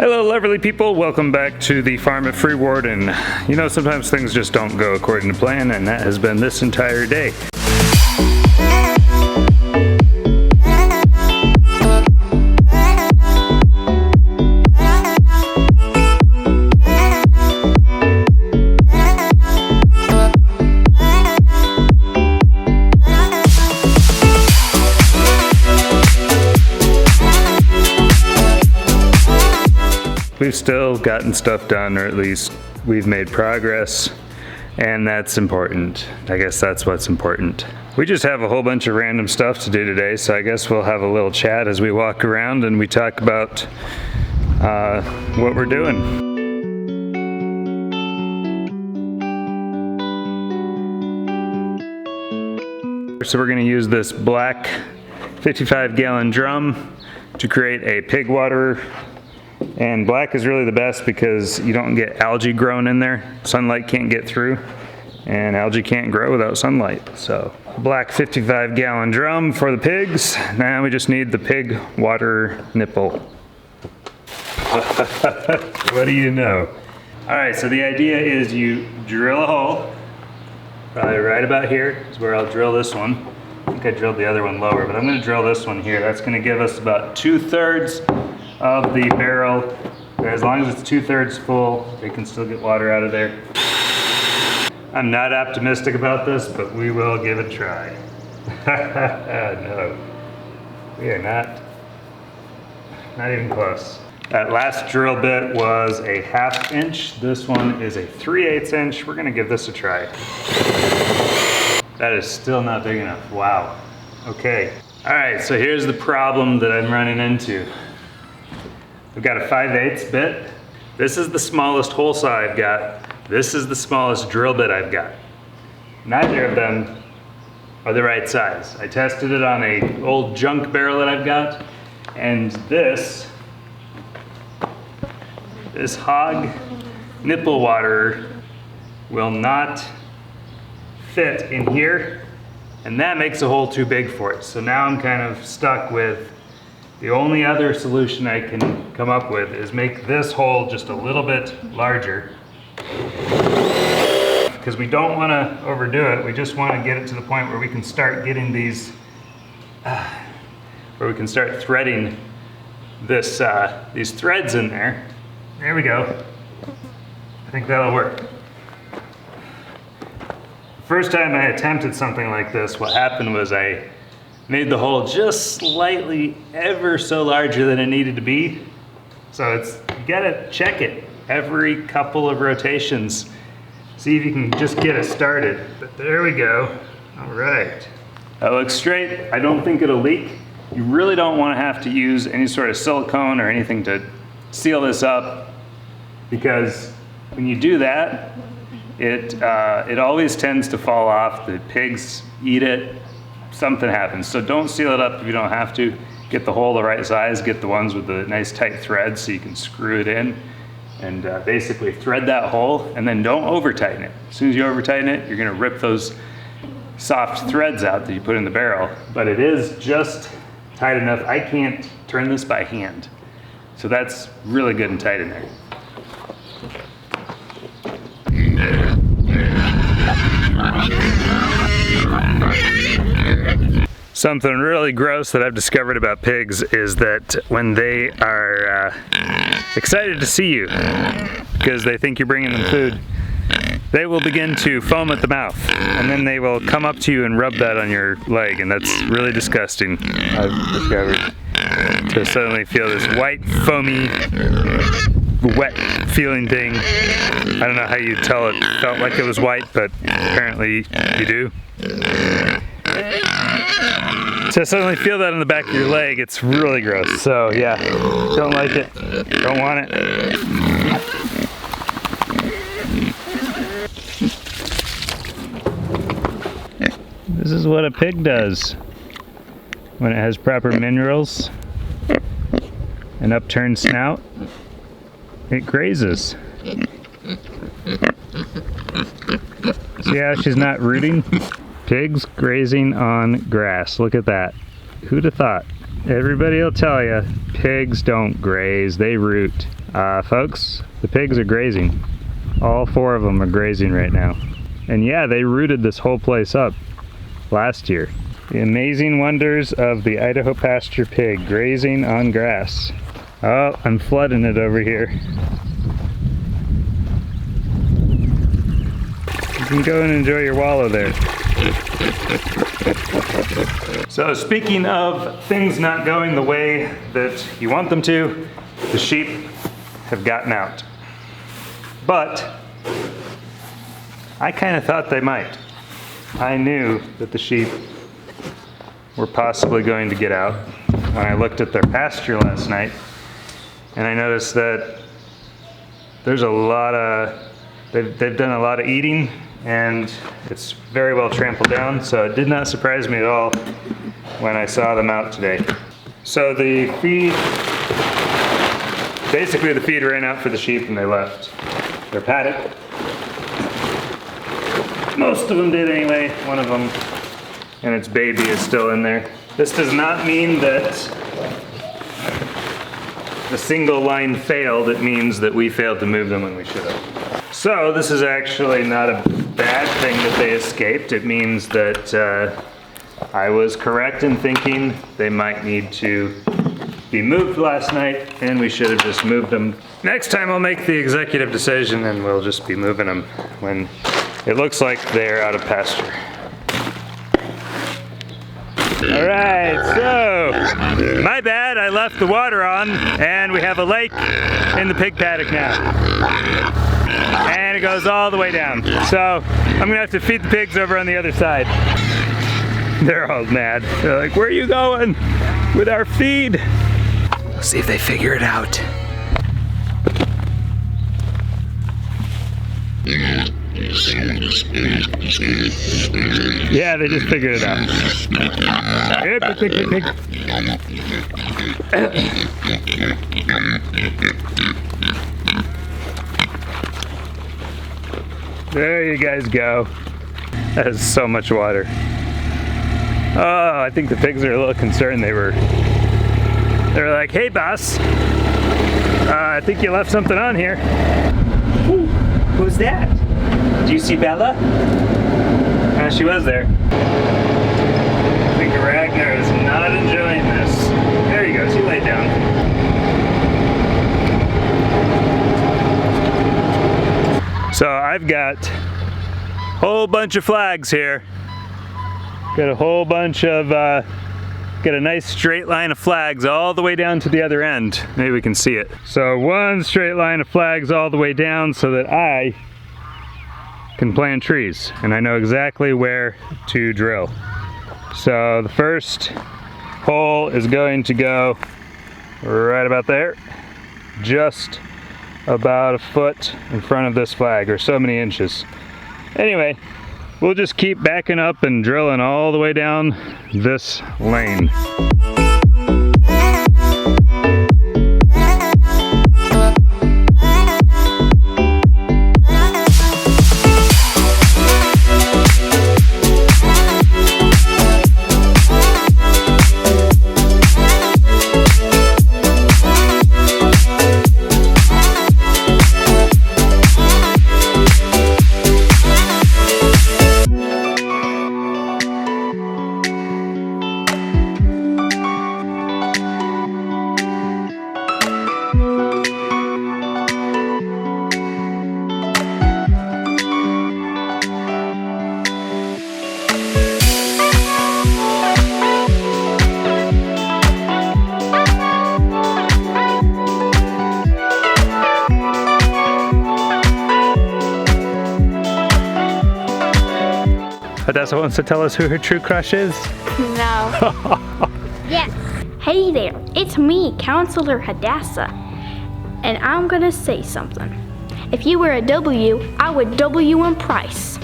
Hello lovely people, welcome back to the farm at Freeward, and you know, sometimes things just don't go according to plan, and that has been this entire day. We've still gotten stuff done, or at least we've made progress, and that's important. I guess that's what's important. We just have a whole bunch of random stuff to do today, so I guess we'll have a little chat as we walk around and we talk about what we're doing. So we're gonna use this black 55-gallon drum to create a pig waterer. And black is really the best because you don't get algae growing in there. Sunlight can't get through, and algae can't grow without sunlight. So black 55-gallon drum for the pigs. Now we just need the pig water nipple. What do you know? All right, so the idea is you drill a hole, probably right about here is where I'll drill this one. I think I drilled the other one lower, but I'm gonna drill this one here. That's gonna give us about 2/3 of the barrel. As long as it's 2/3 full, they can still get water out of there. I'm not optimistic about this, but we will give it a try. No, we are not even close. That last drill bit was a 1/2 inch. This one is a 3/8 inch. We're gonna give this a try. That is still not big enough. Wow. Okay. All right, so here's the problem that I'm running into. We've got a 5/8 bit. This is the smallest hole saw I've got. This is the smallest drill bit I've got. Neither of them are the right size. I tested it on an old junk barrel that I've got, and this hog nipple waterer will not fit in here, and that makes the hole too big for it. So now I'm kind of stuck with the only other solution I can come up with is make this hole just a little bit larger, because we don't want to overdo it. We just want to get it to the point where we can start getting these, where we can start threading this, these threads in there. There we go. I think that'll work. First time I attempted something like this, what happened was I made the hole just slightly ever so larger than it needed to be. So you gotta check it every couple of rotations. See if you can just get it started. But there we go. All right. That looks straight. I don't think it'll leak. You really don't wanna have to use any sort of silicone or anything to seal this up, because when you do that, it always tends to fall off. The pigs eat it. Something happens. So don't seal it up if you don't have to. Get the hole the right size, get the ones with the nice tight threads so you can screw it in, and basically thread that hole, and then don't over tighten it. As soon as you over tighten it, you're gonna rip those soft threads out that you put in the barrel. But it is just tight enough. I can't turn this by hand. So that's really good and tight in there. Something really gross that I've discovered about pigs is that when they are excited to see you because they think you're bringing them food, they will begin to foam at the mouth, and then they will come up to you and rub that on your leg, and that's really disgusting, I've discovered. To suddenly feel this white, foamy, wet feeling thing. I don't know how you tell it felt like it was white, but apparently you do. To suddenly feel that on the back of your leg, it's really gross. So yeah, don't like it, don't want it. This is what a pig does when it has proper minerals, an upturned snout. It grazes. See how she's not rooting? Pigs grazing on grass. Look at that. Who'd have thought? Everybody will tell you, pigs don't graze, they root. Folks, the pigs are grazing. All 4 of them are grazing right now. And yeah, they rooted this whole place up last year. The amazing wonders of the Idaho pasture pig grazing on grass. Oh, I'm flooding it over here. You can go and enjoy your wallow there. So speaking of things not going the way that you want them to, the sheep have gotten out. But I kind of thought they might. I knew that the sheep were possibly going to get out when I looked at their pasture last night, and I noticed that there's a lot of, they've done a lot of eating, and it's very well trampled down, so it did not surprise me at all when I saw them out today. So the feed, basically the feed ran out for the sheep and they left their paddock. Most of them did anyway, one of them and its baby is still in there. This does not mean that the single line failed, it means that we failed to move them when we should have. So this is actually not a bad thing that they escaped. It means that I was correct in thinking they might need to be moved last night and we should have just moved them. Next time I'll make the executive decision and we'll just be moving them when it looks like they're out of pasture. All right, so my bad, I left the water on and we have a lake in the pig paddock now. And it goes all the way down. So I'm gonna have to feed the pigs over on the other side. They're all mad. They're like, where are you going with our feed? Let's see if they figure it out. Yeah, they just figured it out. There you guys go. That is so much water. Oh, I think the pigs are a little concerned. They were like, hey boss, I think you left something on here. Ooh, who's that? Do you see Bella? She was there. I think Ragnar is not enjoying this. There he goes, he laid down. So I've got a whole bunch of flags here. Got a whole bunch of, got a nice straight line of flags all the way down to the other end. Maybe we can see it. So one straight line of flags all the way down so that I can plant trees and I know exactly where to drill. So the first hole is going to go right about there, just about a foot in front of this flag, or so many inches. Anyway, we'll just keep backing up and drilling all the way down this lane. Hadassah wants to tell us who her true crush is? No. Yes. Hey there, it's me, Counselor Hadassah. And I'm gonna say something. If you were a W, I would double you in price.